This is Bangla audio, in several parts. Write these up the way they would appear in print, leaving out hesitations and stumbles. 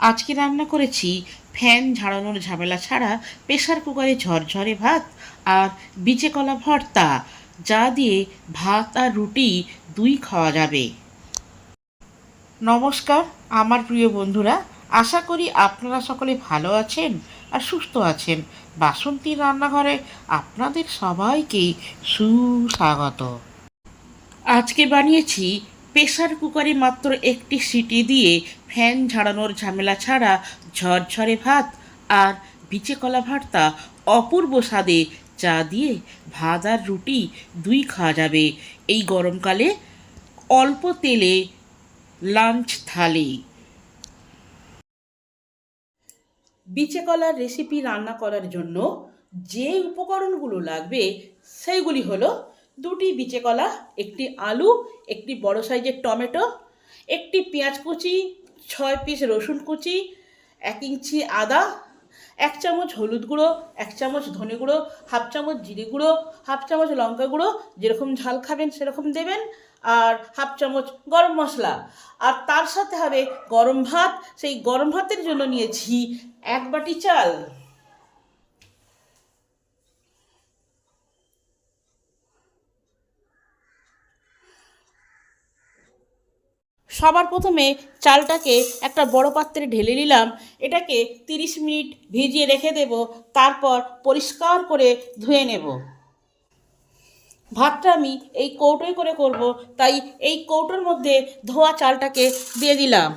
আজকে রান্না করেছি ফ্যান ঝাড়ানোর ঝামেলা ছাড়া প্রেসার কুকারে ঝরঝরে ভাত আর বিচে কলা ভর্তা, যা দিয়ে ভাত আর রুটি দুই খাওয়া যাবে। নমস্কার আমার প্রিয় বন্ধুরা, আশা করি আপনারা সকলে ভালো আছেন আর সুস্থ আছেন। বাসন্তী রান্নাঘরে আপনাদের সবাইকে সুস্বাগত। আজকে বানিয়েছি প্রেসার কুকারে মাত্র একটি সিটি দিয়ে ফ্যান ঝাড়ানোর ঝামেলা ছাড়া ঝরঝরে ভাত আর বিচে কলা ভর্তা, অপূর্ব স্বাদে, চা দিয়ে ভাত আর রুটি দুই খাওয়া যাবে এই গরমকালে অল্প তেলে লাঞ্চ থালি। বিচে কলার রেসিপি রান্না করার জন্য যে উপকরণগুলো লাগবে সেইগুলি হলো দুটি বিচে কলা, একটি আলু, একটি বড় সাইজের টমেটো, একটি পেঁয়াজ কুচি, 6 পিস রসুন কুচি, 1 ইঞ্চি আদা, 1 চামচ হলুদ গুঁড়ো, 1 চামচ ধনে গুঁড়ো, হাফ চামচ জিরে গুঁড়ো, হাফ চামচ লঙ্কা গুঁড়ো, যেরকম ঝাল খাবেন সেরকম দেবেন, আর হাফ চামচ গরম মশলা। আর তার সাথে হবে গরম ভাত। সেই গরম ভাতের জন্য নিয়েছি 1 বাটি চাল। সবার প্রথমে চালটাকে একটা বড় পাত্রে ঢেলে নিলাম। এটাকে 30 মিনিট ভিজিয়ে রেখে দেব, তারপর পরিষ্কার করে ধুয়ে নেব। ভাতটা আমি এই কৌটোয় করে করব, তাই এই কৌটোর মধ্যে ধোয়া চালটাকে দিয়ে দিলাম।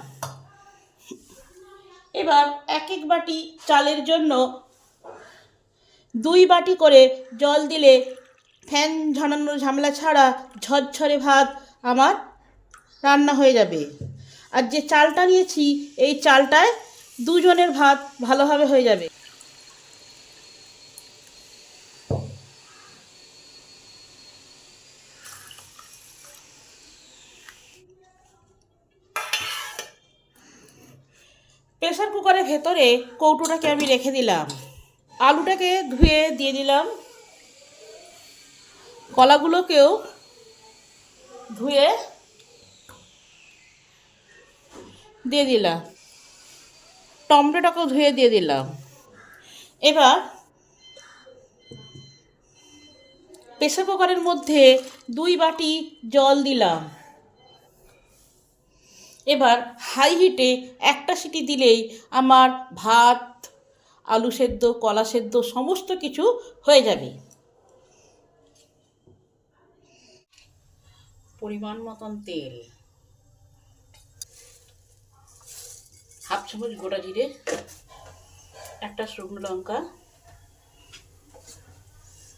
এবার 1 বাটি চালের জন্য 2 বাটি করে জল দিলে ফ্যান ঝাড়ানোর ঝামেলা ছাড়া ঝরঝরে ভাত আমার রান্না হয়ে যাবে। আর যে চালটা নিয়েছি এই চালটায় দুজনের ভাত ভালোভাবে হয়ে যাবে। প্রেসার কুকারের ভেতরে কৌটোটাকে আমি রেখে দিলাম। আলুটাকে ধুয়ে দিয়ে দিলাম, কলাগুলোকেও ধুয়ে দিয়ে দিলাম, টমেটোটাকেও ধুয়ে দিয়ে দিলাম। এবার প্রেসার কুকারের মধ্যে 2 বাটি জল দিলাম। এবার হাই হিটে একটা সিটি দিলেই আমার ভাত, আলু সেদ্ধ, কলা সেদ্ধ সমস্ত কিছু হয়ে যাবে। পরিমাণ মতন তেল, হাফ চামচ গোটা জিরে, একটা শুকনো লঙ্কা।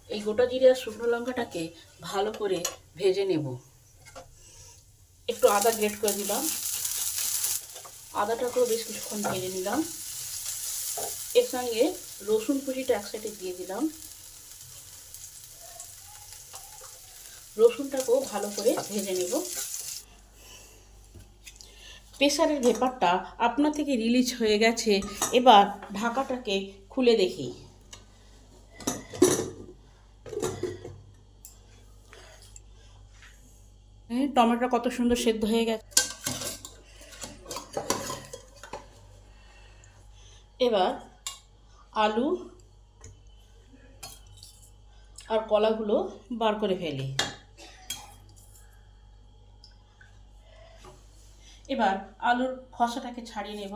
এই গোটা জিরে আর শুকনো লঙ্কাটাকে ভালো করে ভেজে নেব। একটু আদা গ্রেট করে দিলাম, আদাটাকেও বেশ কিছুক্ষণ ভেজে নিলাম। এর সঙ্গে রসুন কুচিটা এক সাইডে দিয়ে দিলাম, রসুনটাকেও ভালো করে ভেজে নেব। প্রেসারের ভেপারটা আপনা থেকে রিলিজ হয়ে গেছে। এবার ঢাকাটাকে খুলে দেখি। টমেটো কত সুন্দর সেদ্ধ হয়ে গেছে। এবার আলু আর কলাগুলো বার করে ফেলি। এবার আলুর খোসাটাকে ছাড়িয়ে নেব।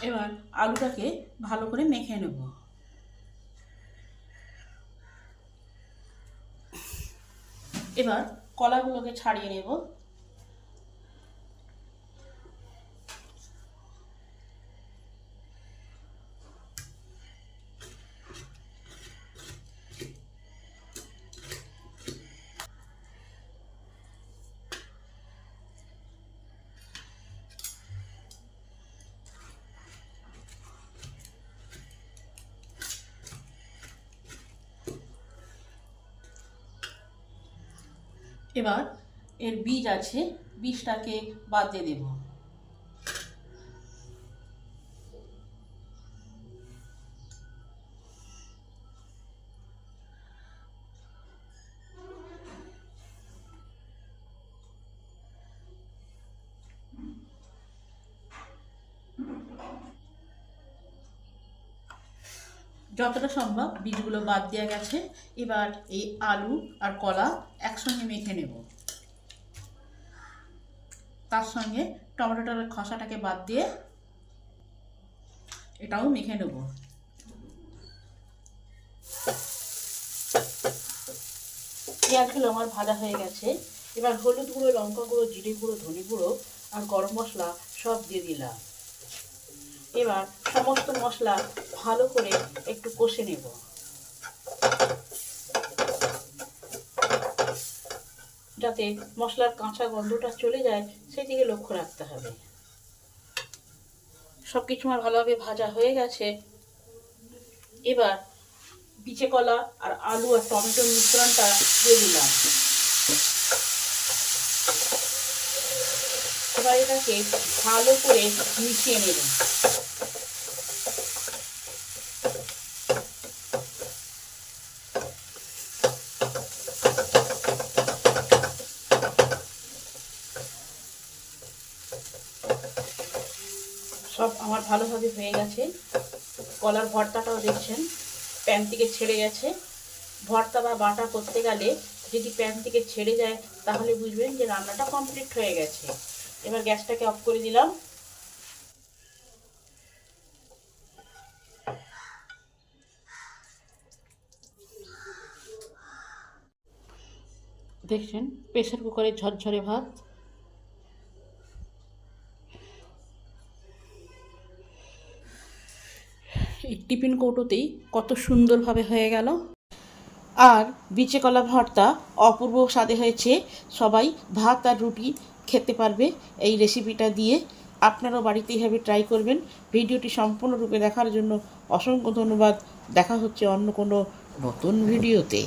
এবার আলুটাকে ভালো করে মেখে নেব। এবার কলাগুলোকে ছাড়িয়ে নেব। এবার এর বীজ আছে, বীজটাকে বাদ দিয়ে দেব। যতটা সম্ভব বীজগুলো বাদ দেওয়া গেছে। এবার এই আলু আর কলা একসঙ্গে মেখে নেব। তার সঙ্গে টমেটোটার খোসাটাকে বাদ দিয়ে এটাও মেখে নেব। পেঁয়াজগুলো আমার ভাজা হয়ে গেছে। এবার হলুদ গুঁড়ো, লঙ্কা গুঁড়ো, জিরে গুঁড়ো, ধনে গুঁড়ো আর গরম মশলা সব দিয়ে দিলাম। এবার সমস্ত মশলা ভালো করে একটু কষে নেব। যাতে মশলার কাঁচা গন্ধটা চলে যায় সেদিকে লক্ষ্য রাখতে হবে। সব কিছু আমার ভালোভাবে ভাজা হয়ে গেছে। এবার বিচে কলা আর আলু আর টমেটোর মিশ্রণটা দিয়ে দিলাম। এবার এটাকে ভালো করে মিশিয়ে নেব। সব আমার ভালোভাবে হয়ে গেছে। কলার ভর্তাটাও দেখছেন প্যান থেকে ছেড়ে গেছে। ভর্তা বা বাটা করতে গেলে যদি প্যান থেকে ছেড়ে যায় তাহলে বুঝবেন যে রান্নাটা কমপ্লিট হয়ে গেছে। এবার গ্যাসটাকে অফ করে দিলাম। দেখছেন প্রেসার কুকারে ঝরঝরে ভাত। এই টিফিন কৌটোতেই কত সুন্দরভাবে হয়ে গেল। আর বিচে কলা ভর্তা অপূর্ব স্বাদে হয়েছে। সবাই ভাত আর রুটি খেতে পারবে এই রেসিপিটা দিয়ে। আপনারাও বাড়িতে এইভাবে ট্রাই করবেন। ভিডিওটি সম্পূর্ণরূপে দেখার জন্য অসংখ্য ধন্যবাদ। দেখা হচ্ছে অন্য কোনো নতুন ভিডিওতে।